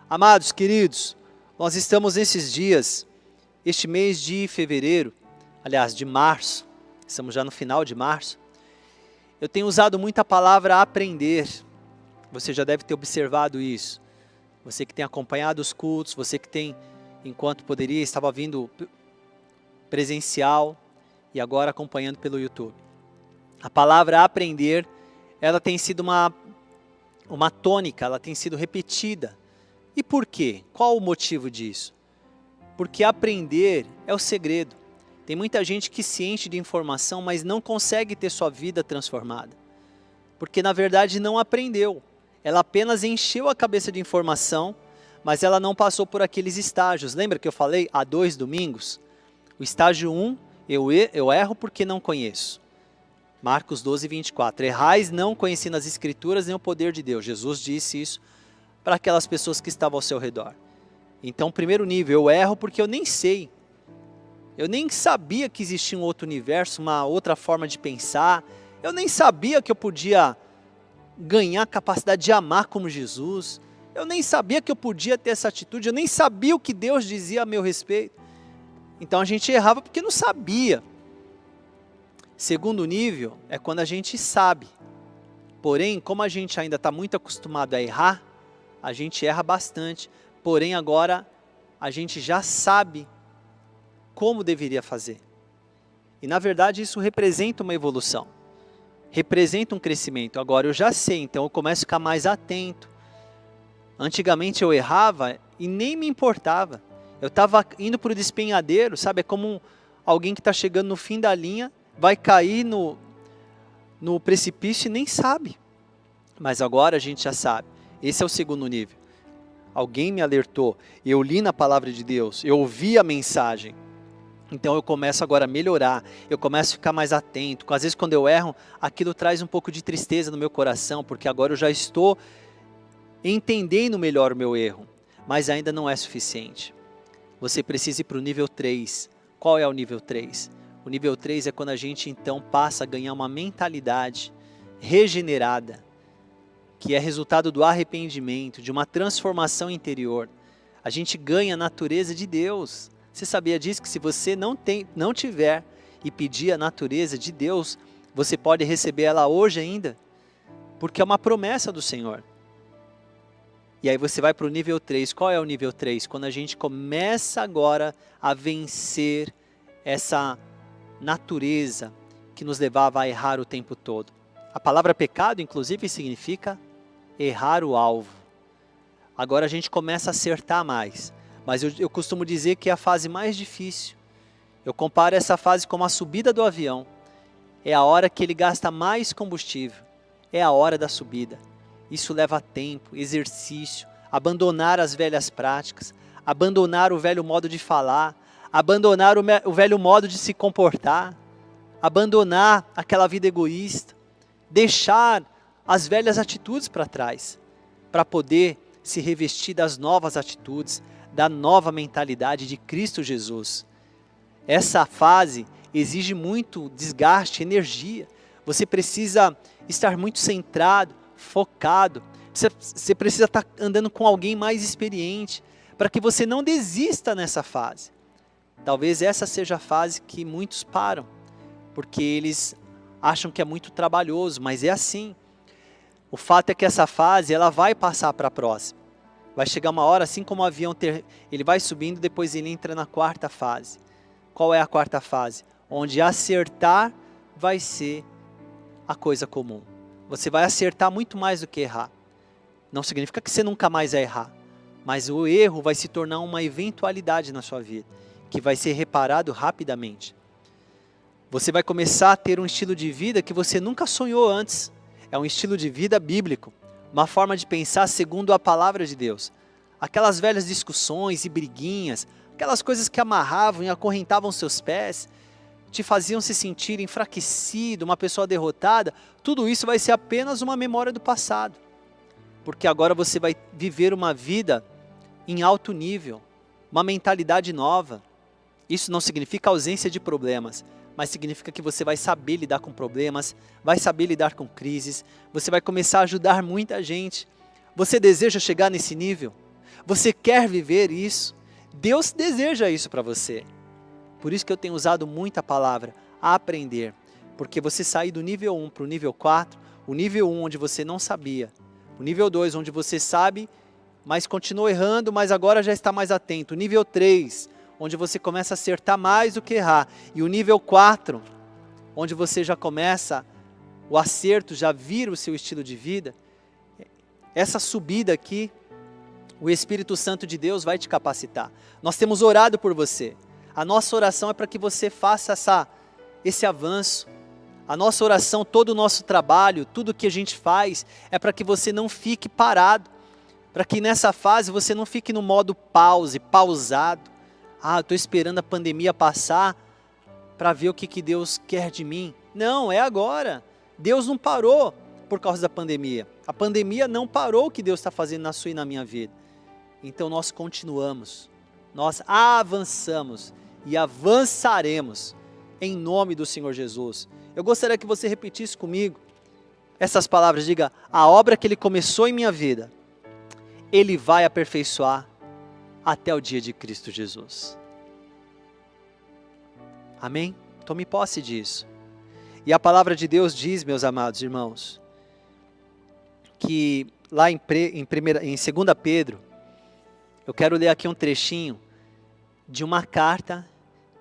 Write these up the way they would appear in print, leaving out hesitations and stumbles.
Amados, queridos, nós estamos nesses dias, este mês de fevereiro, aliás, de março, estamos já no final de março. Eu tenho usado muito a palavra aprender, você já deve ter observado isso. Você que tem acompanhado os cultos, você que tem, enquanto poderia, estava vindo presencial e agora acompanhando pelo YouTube. A palavra aprender, ela tem sido uma tônica, ela tem sido repetida. E por quê? Qual o motivo disso? Porque aprender é o segredo. Tem muita gente que se enche de informação, mas não consegue ter sua vida transformada. Porque na verdade não aprendeu. Ela apenas encheu a cabeça de informação, mas ela não passou por aqueles estágios. Lembra que eu falei há 2 domingos? O estágio 1, eu erro porque não conheço. Marcos 12, 24. Errais não conhecendo as escrituras nem o poder de Deus. Jesus disse isso para aquelas pessoas que estavam ao seu redor. Então, primeiro nível, eu erro porque eu nem sei. Eu nem sabia que existia um outro universo, uma outra forma de pensar. Eu nem sabia que eu podia ganhar a capacidade de amar como Jesus. Eu nem sabia que eu podia ter essa atitude. Eu nem sabia o que Deus dizia a meu respeito. Então a gente errava porque não sabia. Segundo nível é quando a gente sabe. Porém, como a gente ainda está muito acostumado a errar, a gente erra bastante. Porém, agora a gente já sabe como deveria fazer. E na verdade isso representa uma evolução. Representa um crescimento. Agora eu já sei, então eu começo a ficar mais atento. Antigamente eu errava e nem me importava. Eu estava indo para o despenhadeiro, sabe? É como alguém que está chegando no fim da linha, vai cair no precipício e nem sabe. Mas agora a gente já sabe. Esse é o segundo nível. Alguém me alertou, eu li na palavra de Deus, eu ouvi a mensagem. Então eu começo agora a melhorar, eu começo a ficar mais atento. Às vezes quando eu erro, aquilo traz um pouco de tristeza no meu coração, porque agora eu já estou entendendo melhor o meu erro. Mas ainda não é suficiente. Você precisa ir para o nível 3. Qual é o nível 3? O nível 3 é quando a gente então passa a ganhar uma mentalidade regenerada, que é resultado do arrependimento, de uma transformação interior. A gente ganha a natureza de Deus. Você sabia disso? Que se você não tiver e pedir a natureza de Deus, você pode receber ela hoje ainda, porque é uma promessa do Senhor. E aí você vai para o nível 3. Qual é o nível 3? Quando a gente começa agora a vencer essa natureza que nos levava a errar o tempo todo. A palavra pecado, inclusive, significa errar o alvo. Agora a gente começa a acertar mais. Mas eu costumo dizer que é a fase mais difícil. Eu comparo essa fase como a subida do avião. É a hora que ele gasta mais combustível. É a hora da subida. Isso leva tempo, exercício, abandonar as velhas práticas, abandonar o velho modo de falar, abandonar o velho modo de se comportar, abandonar aquela vida egoísta, deixar as velhas atitudes para trás, para poder se revestir das novas atitudes, da nova mentalidade de Cristo Jesus. Essa fase exige muito desgaste, energia. Você precisa estar muito centrado, focado. Você precisa estar andando com alguém mais experiente, para que você não desista nessa fase. Talvez essa seja a fase que muitos param, porque eles acham que é muito trabalhoso, mas é assim. O fato é que essa fase ela vai passar para a próxima. Vai chegar uma hora, assim como o avião, ele vai subindo, depois ele entra na 4ª fase. Qual é a 4ª fase? Onde acertar vai ser a coisa comum. Você vai acertar muito mais do que errar. Não significa que você nunca mais vai errar, mas o erro vai se tornar uma eventualidade na sua vida, que vai ser reparado rapidamente. Você vai começar a ter um estilo de vida que você nunca sonhou antes. É um estilo de vida bíblico, uma forma de pensar segundo a palavra de Deus. Aquelas velhas discussões e briguinhas, aquelas coisas que amarravam e acorrentavam seus pés, te faziam se sentir enfraquecido, uma pessoa derrotada, tudo isso vai ser apenas uma memória do passado. Porque agora você vai viver uma vida em alto nível, uma mentalidade nova. Isso não significa ausência de problemas, mas significa que você vai saber lidar com problemas, vai saber lidar com crises, você vai começar a ajudar muita gente. Você deseja chegar nesse nível? Você quer viver isso? Deus deseja isso para você. Por isso que eu tenho usado muito a palavra aprender. Porque você sair do nível 1 para o nível 4, o nível 1 onde você não sabia, o nível 2 onde você sabe, mas continua errando, mas agora já está mais atento. O nível 3, onde você começa a acertar mais do que errar. E o nível 4, onde você já começa, o acerto já vira o seu estilo de vida. Essa subida aqui, o Espírito Santo de Deus vai te capacitar. Nós temos orado por você. A nossa oração é para que você faça esse avanço. A nossa oração, todo o nosso trabalho, tudo que a gente faz, é para que você não fique parado. Para que nessa fase você não fique no modo pausado. Eu estou esperando a pandemia passar para ver o que Deus quer de mim. Não, é agora. Deus não parou por causa da pandemia. A pandemia não parou o que Deus está fazendo na sua e na minha vida. Então nós continuamos, nós avançamos e avançaremos em nome do Senhor Jesus. Eu gostaria que você repetisse comigo essas palavras. Diga: a obra que Ele começou em minha vida, Ele vai aperfeiçoar até o dia de Cristo Jesus. Amém? Tome posse disso. E a palavra de Deus diz, meus amados irmãos, que lá em 2 Pedro, eu quero ler aqui um trechinho de uma carta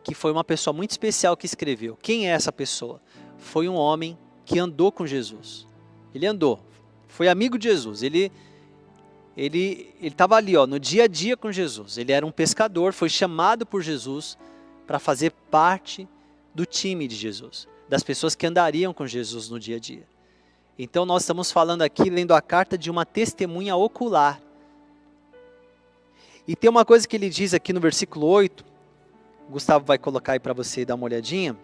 que foi uma pessoa muito especial que escreveu. Quem é essa pessoa? Foi um homem que andou com Jesus. Ele andou, foi amigo de Jesus. Ele estava ali, no dia a dia com Jesus. Ele era um pescador, foi chamado por Jesus para fazer parte do time de Jesus, das pessoas que andariam com Jesus no dia a dia. Então nós estamos falando aqui, lendo a carta de uma testemunha ocular. E tem uma coisa que ele diz aqui no versículo 8, o Gustavo vai colocar aí para você dar uma olhadinha.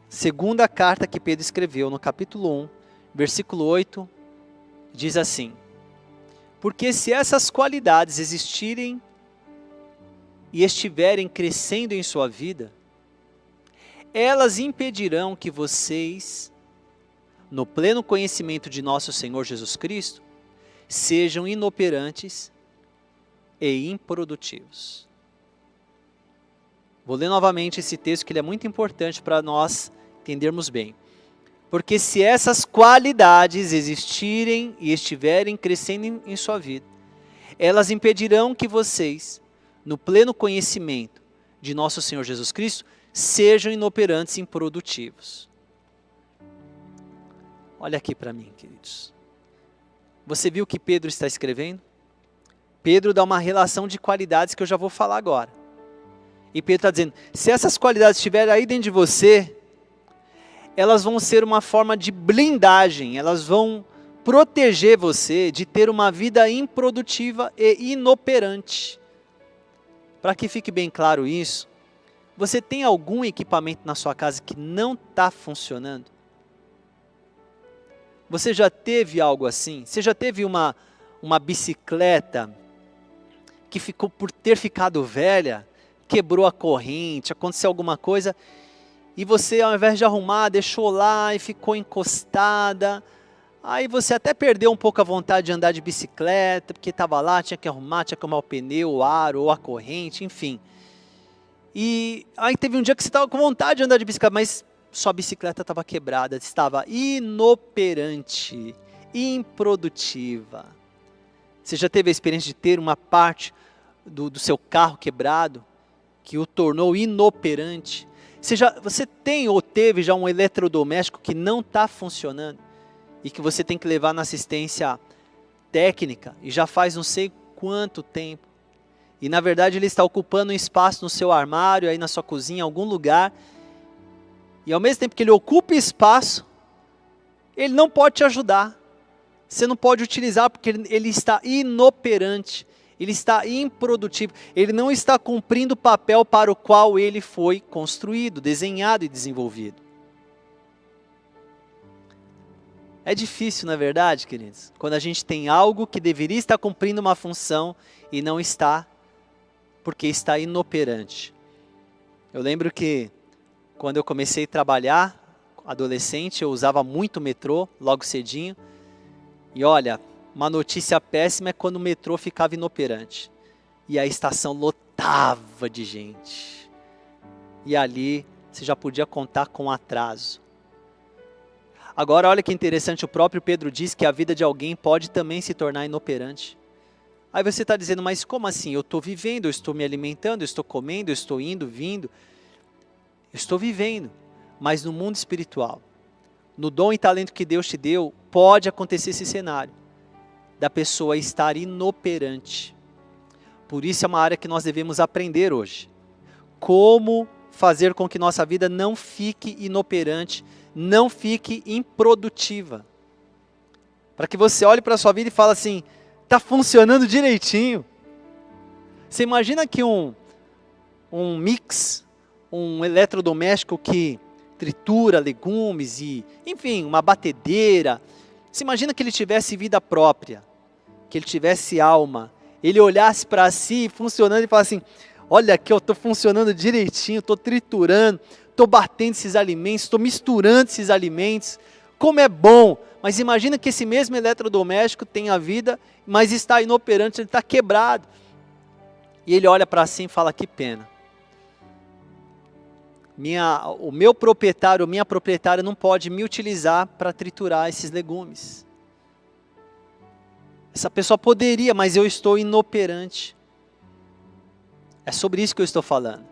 Segunda carta que Pedro escreveu, no capítulo 1, versículo 8, diz assim: porque se essas qualidades existirem e estiverem crescendo em sua vida, elas impedirão que vocês, no pleno conhecimento de nosso Senhor Jesus Cristo, sejam inoperantes e improdutivos. Vou ler novamente esse texto, que ele é muito importante para nós entendermos bem. Porque se essas qualidades existirem e estiverem crescendo em sua vida, elas impedirão que vocês, no pleno conhecimento de nosso Senhor Jesus Cristo, sejam inoperantes e improdutivos. Olha aqui para mim, queridos. Você viu o que Pedro está escrevendo? Pedro dá uma relação de qualidades que eu já vou falar agora. E Pedro está dizendo, se essas qualidades estiverem aí dentro de você, elas vão ser uma forma de blindagem, elas vão proteger você de ter uma vida improdutiva e inoperante. Para que fique bem claro isso, você tem algum equipamento na sua casa que não está funcionando? Você já teve algo assim? Você já teve uma bicicleta que ficou, por ter ficado velha, quebrou a corrente, aconteceu alguma coisa, e você, ao invés de arrumar, deixou lá e ficou encostada. Aí você até perdeu um pouco a vontade de andar de bicicleta, porque estava lá, tinha que arrumar o pneu, o aro, ou a corrente, enfim. E aí teve um dia que você estava com vontade de andar de bicicleta, mas sua bicicleta estava quebrada, estava inoperante, improdutiva. Você já teve a experiência de ter uma parte do seu carro quebrado, que o tornou inoperante? Você tem ou teve já um eletrodoméstico que não está funcionando e que você tem que levar na assistência técnica e já faz não sei quanto tempo, e na verdade ele está ocupando um espaço no seu armário, aí na sua cozinha, em algum lugar, e ao mesmo tempo que ele ocupa espaço, ele não pode te ajudar. Você não pode utilizar porque ele está inoperante, ele está improdutivo, ele não está cumprindo o papel para o qual ele foi construído, desenhado e desenvolvido. É difícil, não é verdade, queridos? Quando a gente tem algo que deveria estar cumprindo uma função e não está, porque está inoperante. Eu lembro que quando eu comecei a trabalhar, adolescente, eu usava muito metrô, logo cedinho, e olha, Uma notícia péssima é quando o metrô ficava inoperante. E a estação lotava de gente. E ali você já podia contar com atraso. Agora olha que interessante, o próprio Pedro diz que a vida de alguém pode também se tornar inoperante. Aí você está dizendo, mas como assim? Eu estou vivendo, eu estou me alimentando, eu estou comendo, eu estou indo, vindo. Eu estou vivendo, mas no mundo espiritual, no dom e talento que Deus te deu, pode acontecer esse cenário da pessoa estar inoperante. Por isso é uma área que nós devemos aprender hoje. Como fazer com que nossa vida não fique inoperante, não fique improdutiva. Para que você olhe para a sua vida e fale assim, está funcionando direitinho. Você imagina que um mix, um eletrodoméstico que tritura legumes e, enfim, uma batedeira. Você imagina que ele tivesse vida própria, que ele tivesse alma, ele olhasse para si funcionando e falasse assim, olha aqui, eu estou funcionando direitinho, estou triturando, estou batendo esses alimentos, estou misturando esses alimentos, como é bom. Mas imagina que esse mesmo eletrodoméstico tem a vida, mas está inoperante, ele está quebrado. E ele olha para si e fala, que pena. O meu proprietário, minha proprietária não pode me utilizar para triturar esses legumes. Essa pessoa poderia, mas eu estou inoperante. É sobre isso que eu estou falando.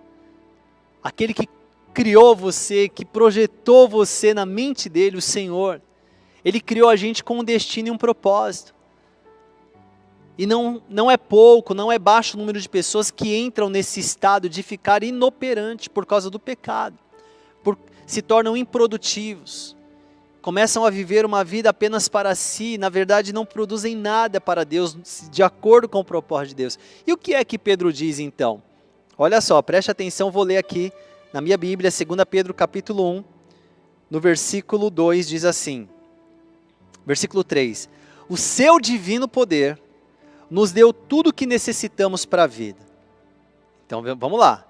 Aquele que criou você, que projetou você na mente dele, o Senhor, Ele criou a gente com um destino e um propósito. E não é pouco, não é baixo o número de pessoas que entram nesse estado de ficar inoperante por causa do pecado. Se tornam improdutivos. Começam a viver uma vida apenas para si, na verdade não produzem nada para Deus, de acordo com o propósito de Deus. E o que é que Pedro diz então? Olha só, preste atenção, vou ler aqui na minha Bíblia, 2 Pedro capítulo 1, no versículo 2 diz assim, versículo 3, o seu divino poder nos deu tudo o que necessitamos para a vida. Então vamos lá,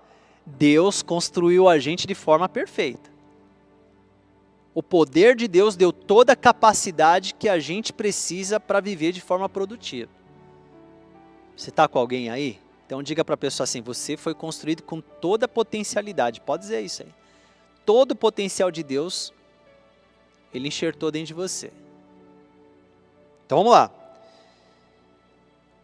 Deus construiu a gente de forma perfeita. O poder de Deus deu toda a capacidade que a gente precisa para viver de forma produtiva. Você está com alguém aí? Então diga para a pessoa assim, você foi construído com toda a potencialidade, pode dizer isso aí. Todo o potencial de Deus, Ele enxertou dentro de você. Então vamos lá.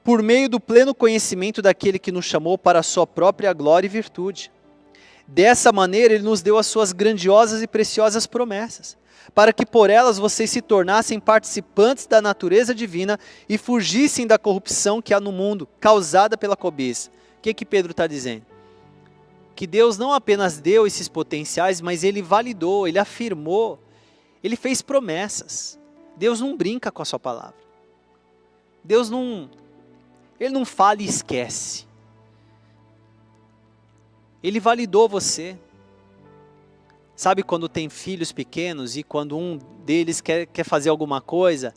Por meio do pleno conhecimento daquele que nos chamou para a sua própria glória e virtude. Dessa maneira Ele nos deu as suas grandiosas e preciosas promessas, para que por elas vocês se tornassem participantes da natureza divina e fugissem da corrupção que há no mundo, causada pela cobiça. O que Pedro está dizendo? Que Deus não apenas deu esses potenciais, mas Ele validou, Ele afirmou, Ele fez promessas. Deus não brinca com a sua palavra. Ele não fala e esquece. Ele validou você. Sabe quando tem filhos pequenos e quando um deles quer fazer alguma coisa,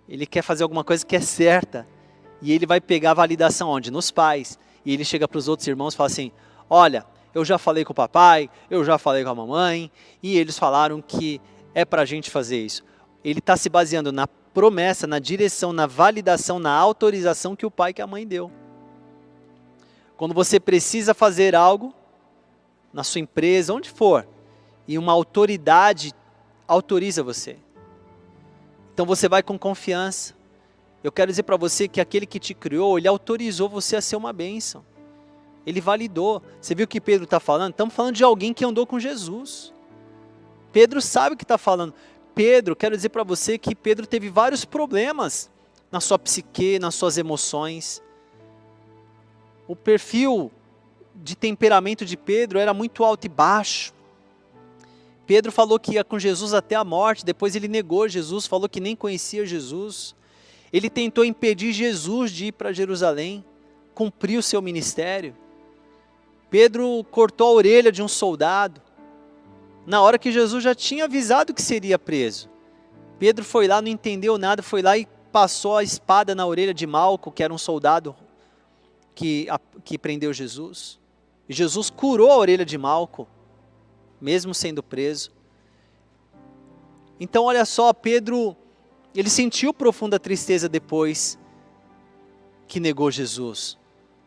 ele quer fazer alguma coisa que é certa, e ele vai pegar a validação onde? Nos pais. E ele chega para os outros irmãos e fala assim, olha, eu já falei com o papai, eu já falei com a mamãe, e eles falaram que é para a gente fazer isso. Ele está se baseando na promessa, na direção, na validação, na autorização que o pai e que a mãe deu. Quando você precisa fazer algo, na sua empresa, onde for, e uma autoridade autoriza você. Então você vai com confiança. Eu quero dizer para você que aquele que te criou, Ele autorizou você a ser uma bênção. Ele validou. Você viu o que Pedro está falando? Estamos falando de alguém que andou com Jesus. Pedro sabe o que está falando. Quero dizer para você que Pedro teve vários problemas na sua psique, nas suas emoções. O perfil de temperamento de Pedro era muito alto e baixo. Pedro falou que ia com Jesus até a morte, depois ele negou Jesus, falou que nem conhecia Jesus. Ele tentou impedir Jesus de ir para Jerusalém, cumprir o seu ministério. Pedro cortou a orelha de um soldado, na hora que Jesus já tinha avisado que seria preso. Pedro foi lá, não entendeu nada, foi lá e passou a espada na orelha de Malco, que era um soldado que prendeu Jesus. E Jesus curou a orelha de Malco, mesmo sendo preso. Então olha só, Pedro, Ele sentiu profunda tristeza depois que negou Jesus.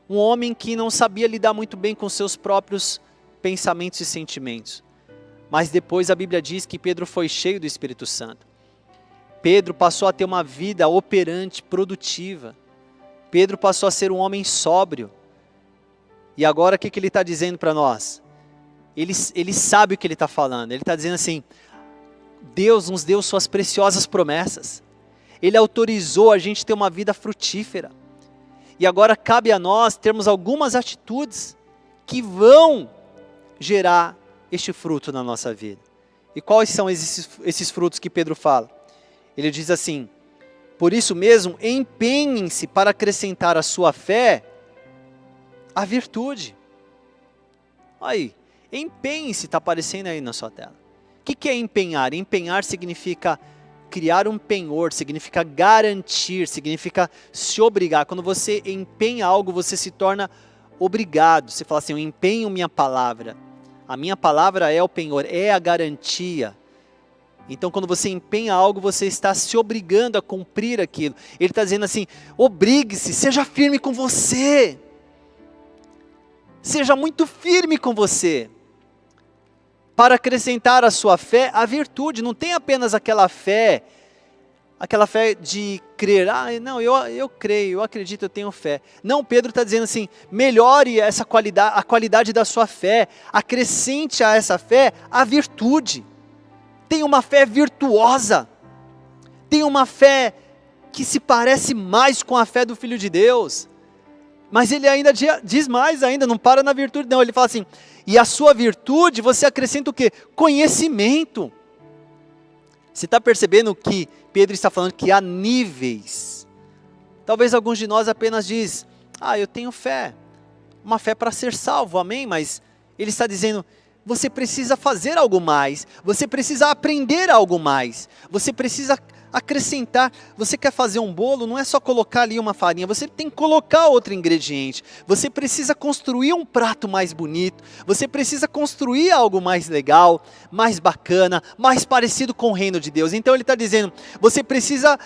Um homem que não sabia lidar muito bem com seus próprios pensamentos e sentimentos. Mas depois a Bíblia diz que Pedro foi cheio do Espírito Santo. Pedro passou a ter uma vida operante, produtiva. Pedro passou a ser um homem sóbrio. E agora o que ele está dizendo para nós? Ele sabe o que ele está falando. Ele está dizendo assim, Deus nos deu suas preciosas promessas. Ele autorizou a gente ter uma vida frutífera. E agora cabe a nós termos algumas atitudes que vão gerar este fruto na nossa vida. E quais são esses frutos que Pedro fala? Ele diz assim, por isso mesmo, empenhem-se para acrescentar à sua fé a virtude. Olha aí, empenhe-se, está aparecendo aí na sua tela. O que é empenhar? Empenhar significa criar um penhor, significa garantir, significa se obrigar. Quando você empenha algo, você se torna obrigado. Você fala assim, eu empenho minha palavra. A minha palavra é o penhor, é a garantia. Então, quando você empenha algo, você está se obrigando a cumprir aquilo. Ele está dizendo assim, obrigue-se, seja firme com você. Seja muito firme com você. Para acrescentar à sua fé a virtude. Não tem apenas aquela fé de crer. Não, eu creio, eu acredito, eu tenho fé. Não, Pedro está dizendo assim, melhore essa qualidade, a qualidade da sua fé. Acrescente a essa fé a virtude. Tenha uma fé virtuosa. Tenha uma fé que se parece mais com a fé do Filho de Deus. Mas ele ainda diz mais ainda, não para na virtude não. Ele fala assim, e a sua virtude você acrescenta o quê? Conhecimento. Você está percebendo que Pedro está falando que há níveis. Talvez alguns de nós apenas diz, eu tenho fé. Uma fé para ser salvo, amém? Mas ele está dizendo, você precisa fazer algo mais. Você precisa aprender algo mais. Você precisa acrescentar. Você quer fazer um bolo, não é só colocar ali uma farinha, você tem que colocar outro ingrediente. Você precisa construir um prato mais bonito. Você precisa construir algo mais legal, mais bacana, mais parecido com o reino de Deus. Então ele está dizendo, você precisa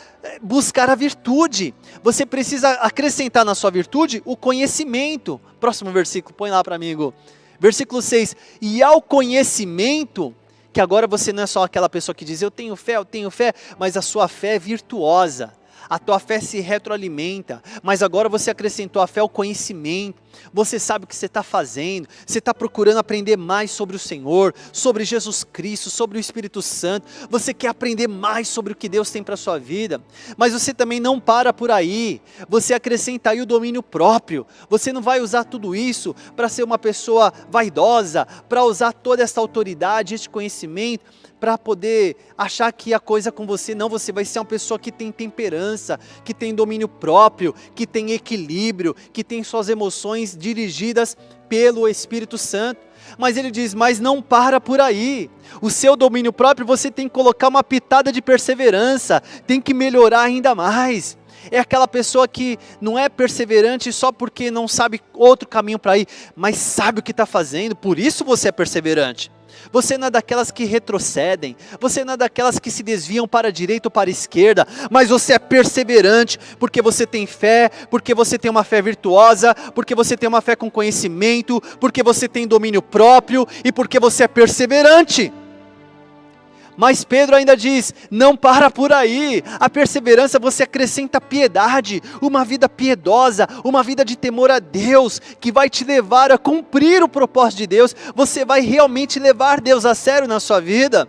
buscar a virtude. Você precisa acrescentar na sua virtude o conhecimento. Próximo versículo, põe lá para mim, Hugo. Versículo 6, e ao conhecimento, que agora você não é só aquela pessoa que diz, eu tenho fé, mas a sua fé é virtuosa, a tua fé se retroalimenta, mas agora você acrescentou a fé ao conhecimento, você sabe o que você está fazendo, você está procurando aprender mais sobre o Senhor, sobre Jesus Cristo, sobre o Espírito Santo, você quer aprender mais sobre o que Deus tem para a sua vida, mas você também não para por aí, você acrescenta aí o domínio próprio, você não vai usar tudo isso para ser uma pessoa vaidosa, para usar toda essa autoridade, esse conhecimento, para poder achar que a coisa com você, não, você vai ser uma pessoa que tem temperança, que tem domínio próprio, que tem equilíbrio, que tem suas emoções dirigidas pelo Espírito Santo. Mas ele diz, mas não para por aí, o seu domínio próprio você tem que colocar uma pitada de perseverança, tem que melhorar ainda mais. É aquela pessoa que não é perseverante só porque não sabe outro caminho para ir, mas sabe o que está fazendo, por isso você é perseverante. Você não é daquelas que retrocedem, você não é daquelas que se desviam para a direita ou para a esquerda, mas você é perseverante, porque você tem fé, porque você tem uma fé virtuosa, porque você tem uma fé com conhecimento, porque você tem domínio próprio e porque você é perseverante. Mas Pedro ainda diz, não para por aí, a perseverança você acrescenta piedade, uma vida piedosa, uma vida de temor a Deus, que vai te levar a cumprir o propósito de Deus, você vai realmente levar Deus a sério na sua vida.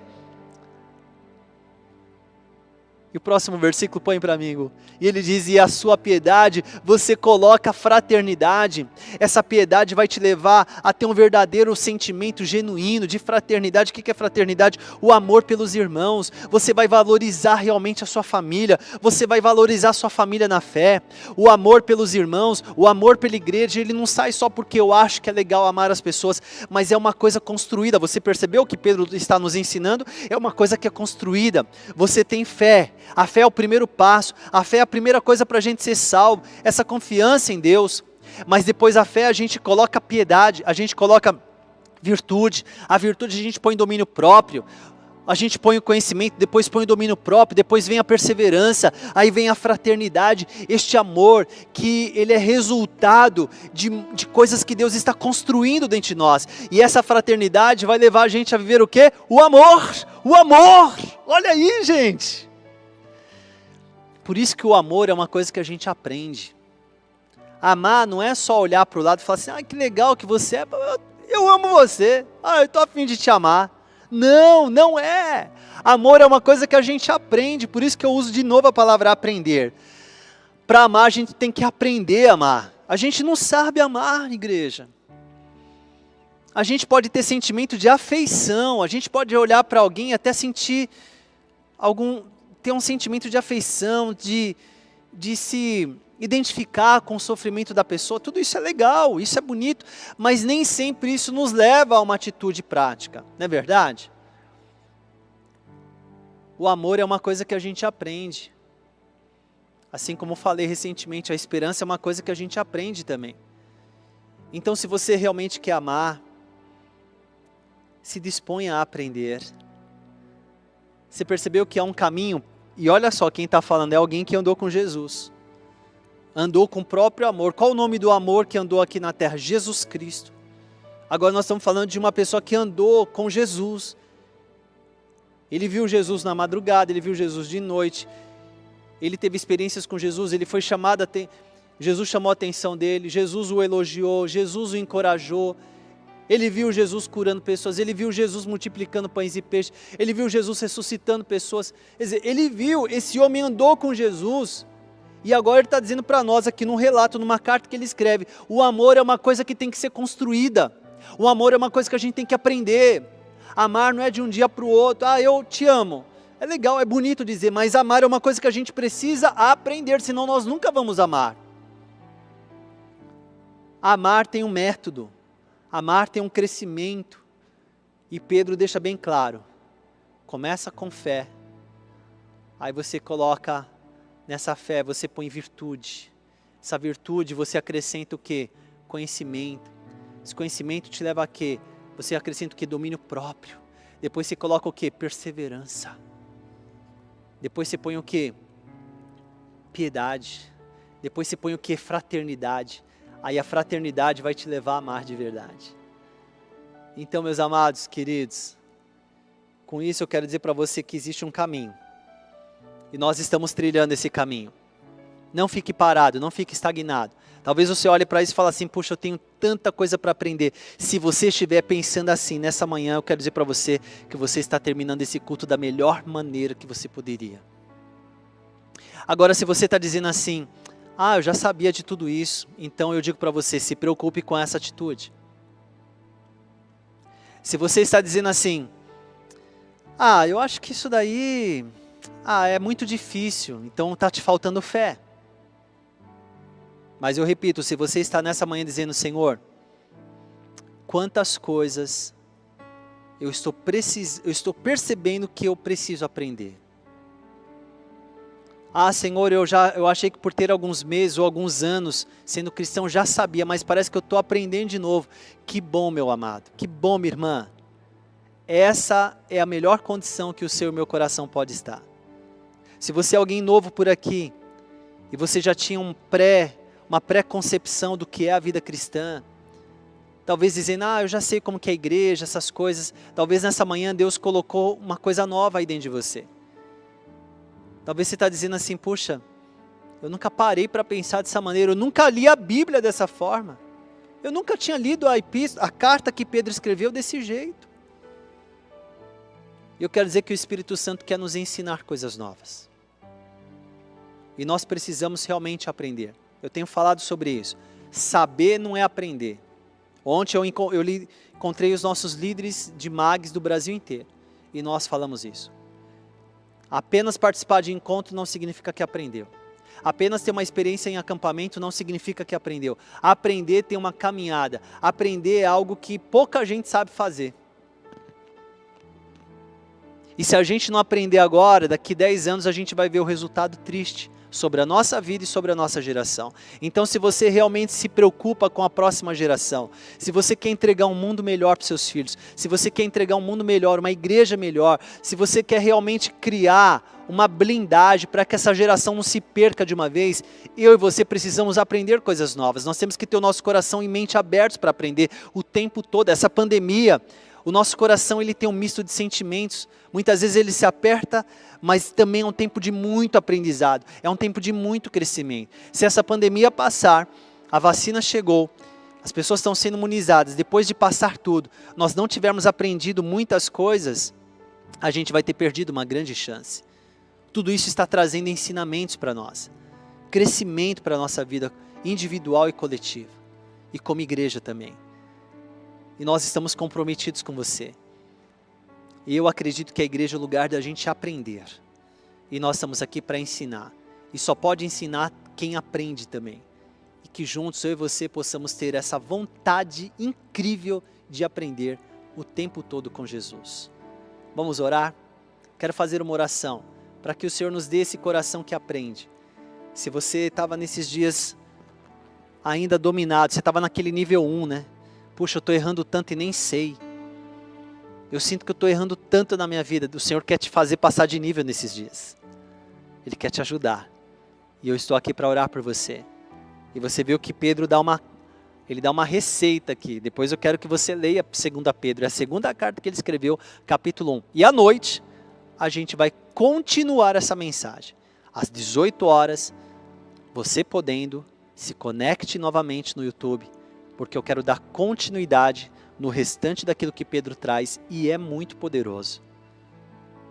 E o próximo versículo põe para mim, e ele diz, e a sua piedade, você coloca fraternidade, essa piedade vai te levar a ter um verdadeiro sentimento genuíno de fraternidade. O que é fraternidade? O amor pelos irmãos, você vai valorizar realmente a sua família, você vai valorizar a sua família na fé, o amor pelos irmãos, o amor pela igreja, ele não sai só porque eu acho que é legal amar as pessoas, mas é uma coisa construída. Você percebeu o que Pedro está nos ensinando? É uma coisa que é construída, você tem fé. A fé é o primeiro passo, a fé é a primeira coisa para a gente ser salvo, essa confiança em Deus, mas depois a fé a gente coloca piedade, a gente coloca virtude, a virtude a gente põe domínio próprio, A gente põe o conhecimento, depois põe o domínio próprio, depois vem a perseverança, aí vem a fraternidade, este amor que ele é resultado de coisas que Deus está construindo dentro de nós. E essa fraternidade vai levar a gente a viver o quê? O amor! O amor! Olha aí, gente! Por isso que o amor é uma coisa que a gente aprende. Amar não é só olhar para o lado e falar assim, ah, que legal que você é, eu amo você, eu estou a fim de te amar. Não, não é. Amor é uma coisa que a gente aprende, por isso que eu uso de novo a palavra aprender. Para amar a gente tem que aprender a amar. A gente não sabe amar, igreja. A gente pode ter sentimento de afeição, a gente pode olhar para alguém e até sentir ter um sentimento de afeição, de se identificar com o sofrimento da pessoa. Tudo isso é legal, isso é bonito, mas nem sempre isso nos leva a uma atitude prática, não é verdade? O amor é uma coisa que a gente aprende. Assim como falei recentemente, a esperança é uma coisa que a gente aprende também. Então, se você realmente quer amar, se disponha a aprender. Você percebeu que há um caminho? E olha só, quem está falando é alguém que andou com Jesus. Andou com o próprio amor. Qual o nome do amor que andou aqui na terra? Jesus Cristo. Agora nós estamos falando de uma pessoa que andou com Jesus. Ele viu Jesus na madrugada, ele viu Jesus de noite. Ele teve experiências com Jesus, ele foi chamado, Jesus chamou a atenção dele, Jesus o elogiou, Jesus o encorajou. Ele viu Jesus curando pessoas, ele viu Jesus multiplicando pães e peixes, ele viu Jesus ressuscitando pessoas. Quer dizer, ele viu, esse homem andou com Jesus. E agora ele está dizendo para nós aqui num relato, numa carta que ele escreve, o amor é uma coisa que tem que ser construída. O amor é uma coisa que a gente tem que aprender. Amar não é de um dia para o outro, eu te amo. É legal, é bonito dizer, mas amar é uma coisa que a gente precisa aprender, senão nós nunca vamos amar. Amar tem um método, amar tem um crescimento. E Pedro deixa bem claro, começa com fé, aí você coloca nessa fé, você põe virtude. Essa virtude você acrescenta o quê? Conhecimento. Esse conhecimento te leva a quê? Você acrescenta o quê? Domínio próprio. Depois você coloca o quê? Perseverança. Depois você põe o quê? Piedade. Depois você põe o quê? Fraternidade. Aí a fraternidade vai te levar a amar de verdade. Então, meus amados, queridos, com isso eu quero dizer para você que existe um caminho. E nós estamos trilhando esse caminho. Não fique parado, não fique estagnado. Talvez você olhe para isso e fale assim, puxa, eu tenho tanta coisa para aprender. Se você estiver pensando assim, nessa manhã, eu quero dizer para você que você está terminando esse culto da melhor maneira que você poderia. Agora, se você está dizendo assim, eu já sabia de tudo isso, então eu digo para você, se preocupe com essa atitude. Se você está dizendo assim, eu acho que isso daí, é muito difícil, então está te faltando fé. Mas eu repito, se você está nessa manhã dizendo, Senhor, quantas coisas eu estou percebendo que eu preciso aprender. Senhor, eu achei que por ter alguns meses ou alguns anos sendo cristão já sabia, mas parece que eu estou aprendendo de novo. Que bom, meu amado, que bom, minha irmã. Essa é a melhor condição que o seu e o meu coração pode estar. Se você é alguém novo por aqui, e você já tinha uma pré-concepção do que é a vida cristã, talvez dizendo, eu já sei como que é a igreja, essas coisas, talvez nessa manhã Deus colocou uma coisa nova aí dentro de você. Talvez você está dizendo assim, puxa, eu nunca parei para pensar dessa maneira, eu nunca li a Bíblia dessa forma, eu nunca tinha lido a carta que Pedro escreveu desse jeito. E eu quero dizer que o Espírito Santo quer nos ensinar coisas novas. E nós precisamos realmente aprender. Eu tenho falado sobre isso. Saber não é aprender. Ontem eu encontrei os nossos líderes de MAGs do Brasil inteiro. E nós falamos isso. Apenas participar de encontro não significa que aprendeu. Apenas ter uma experiência em acampamento não significa que aprendeu. Aprender tem uma caminhada. Aprender é algo que pouca gente sabe fazer. E se a gente não aprender agora, daqui 10 anos a gente vai ver o resultado triste. sobre a nossa vida e sobre a nossa geração. Então, se você realmente se preocupa com a próxima geração, se você quer entregar um mundo melhor para os seus filhos, se você quer entregar um mundo melhor, uma igreja melhor, se você quer realmente criar uma blindagem para que essa geração não se perca de uma vez, eu e você precisamos aprender coisas novas. Nós temos que ter o nosso coração e mente abertos para aprender o tempo todo. Essa pandemia, o nosso coração ele tem um misto de sentimentos. Muitas vezes ele se aperta, mas também é um tempo de muito aprendizado. É um tempo de muito crescimento. Se essa pandemia passar, a vacina chegou, as pessoas estão sendo imunizadas, depois de passar tudo, nós não tivermos aprendido muitas coisas, a gente vai ter perdido uma grande chance. Tudo isso está trazendo ensinamentos para nós. Crescimento para a nossa vida individual e coletiva. E como igreja também. E nós estamos comprometidos com você. E eu acredito que a igreja é o lugar da gente aprender. E nós estamos aqui para ensinar. E só pode ensinar quem aprende também. E que juntos eu e você possamos ter essa vontade incrível de aprender o tempo todo com Jesus. Vamos orar? Quero fazer uma oração para que o Senhor nos dê esse coração que aprende. Se você estava nesses dias ainda dominado, você estava naquele nível 1, né? Puxa, eu estou errando tanto e nem sei. Eu sinto que eu estou errando tanto na minha vida. O Senhor quer te fazer passar de nível nesses dias. Ele quer te ajudar. E eu estou aqui para orar por você. E você viu que Pedro dá uma receita aqui. Depois eu quero que você leia 2 Pedro. É a segunda carta que ele escreveu, capítulo 1. E à noite, a gente vai continuar essa mensagem. Às 18 horas, você podendo, se conecte novamente no YouTube. Porque eu quero dar continuidade no restante daquilo que Pedro traz, e é muito poderoso.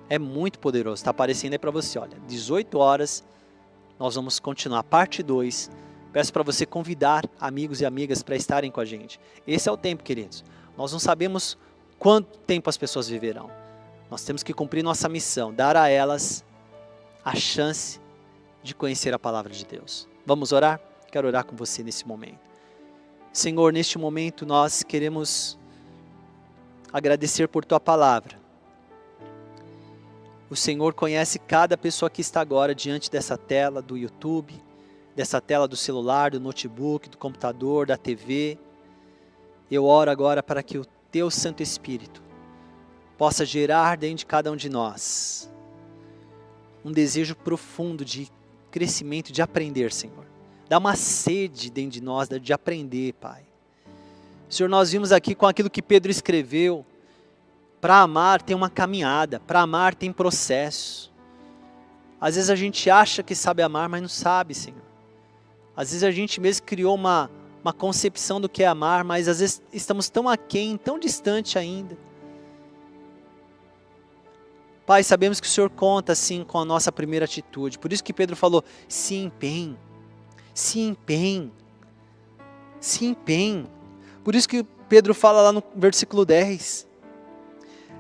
É muito poderoso. Está aparecendo aí para você, olha, 18 horas, nós vamos continuar, parte 2. Peço para você convidar amigos e amigas para estarem com a gente. Esse é o tempo, queridos. Nós não sabemos quanto tempo as pessoas viverão. Nós temos que cumprir nossa missão, dar a elas a chance de conhecer a palavra de Deus. Vamos orar? Quero orar com você nesse momento. Senhor, neste momento nós queremos agradecer por Tua palavra. O Senhor conhece cada pessoa que está agora diante dessa tela do YouTube, dessa tela do celular, do notebook, do computador, da TV. Eu oro agora para que o Teu Santo Espírito possa gerar dentro de cada um de nós um desejo profundo de crescimento, de aprender, Senhor. Dá uma sede dentro de nós de aprender, Pai. Senhor, nós vimos aqui com aquilo que Pedro escreveu. Para amar tem uma caminhada, para amar tem processo. Às vezes a gente acha que sabe amar, mas não sabe, Senhor. Às vezes a gente mesmo criou uma concepção do que é amar, mas às vezes estamos tão aquém, tão distante ainda. Pai, sabemos que o Senhor conta sim com a nossa primeira atitude. Por isso que Pedro falou, se empenhe. Se empenhe, se empenhe. Por isso que Pedro fala lá no versículo 10.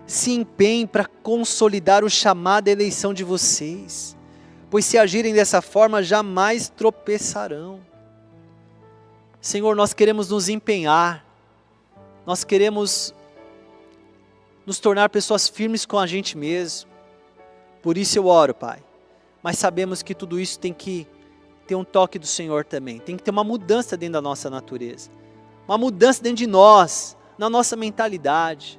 Se empenhe para consolidar o chamado à eleição de vocês. Pois se agirem dessa forma, jamais tropeçarão. Senhor, nós queremos nos empenhar. Nós queremos nos tornar pessoas firmes com a gente mesmo. Por isso eu oro, Pai. Mas sabemos que tudo isso tem que ter um toque do Senhor também. Tem que ter uma mudança dentro da nossa natureza. Uma mudança dentro de nós, na nossa mentalidade.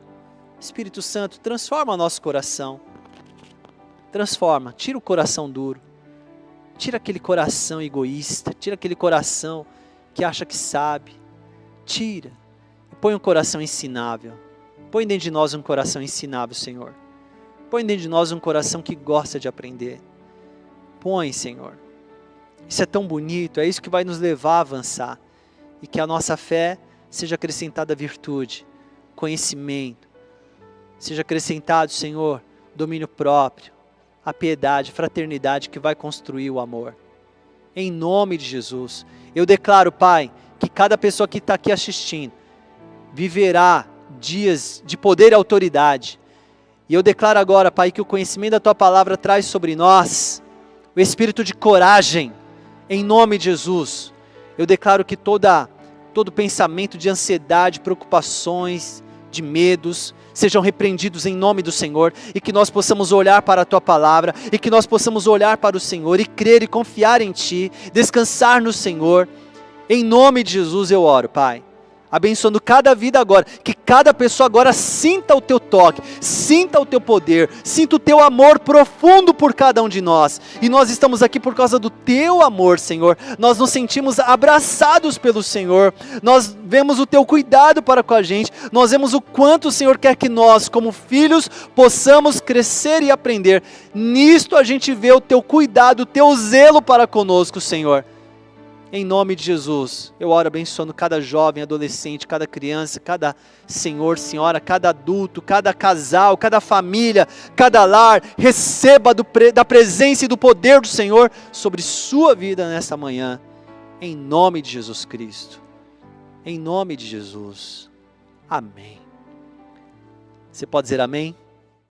Espírito Santo, transforma o nosso coração. Transforma, tira o coração duro. Tira aquele coração egoísta. Tira aquele coração que acha que sabe. Tira. E põe um coração ensinável. Põe dentro de nós um coração ensinável, Senhor. Põe dentro de nós um coração que gosta de aprender. Põe, Senhor. Isso é tão bonito, é isso que vai nos levar a avançar. E que a nossa fé seja acrescentada a virtude, conhecimento. Seja acrescentado, Senhor, domínio próprio, a piedade, fraternidade que vai construir o amor. Em nome de Jesus. Eu declaro, Pai, que cada pessoa que está aqui assistindo viverá dias de poder e autoridade. E eu declaro agora, Pai, que o conhecimento da Tua palavra traz sobre nós o espírito de coragem. Em nome de Jesus, eu declaro que todo pensamento de ansiedade, preocupações, de medos, sejam repreendidos em nome do Senhor, e que nós possamos olhar para a Tua Palavra, e que nós possamos olhar para o Senhor, e crer e confiar em Ti, descansar no Senhor. Em nome de Jesus eu oro, Pai, abençoando cada vida agora, que cada pessoa agora sinta o Teu toque, sinta o Teu poder, sinta o Teu amor profundo por cada um de nós, e nós estamos aqui por causa do Teu amor, Senhor. Nós nos sentimos abraçados pelo Senhor, nós vemos o Teu cuidado para com a gente, nós vemos o quanto o Senhor quer que nós, como filhos, possamos crescer e aprender. Nisto a gente vê o Teu cuidado, o Teu zelo para conosco, Senhor. Em nome de Jesus, eu oro abençoando cada jovem, adolescente, cada criança, cada senhor, senhora, cada adulto, cada casal, cada família, cada lar. Receba da presença e do poder do Senhor sobre sua vida nessa manhã. Em nome de Jesus Cristo. Em nome de Jesus. Amém. Você pode dizer amém?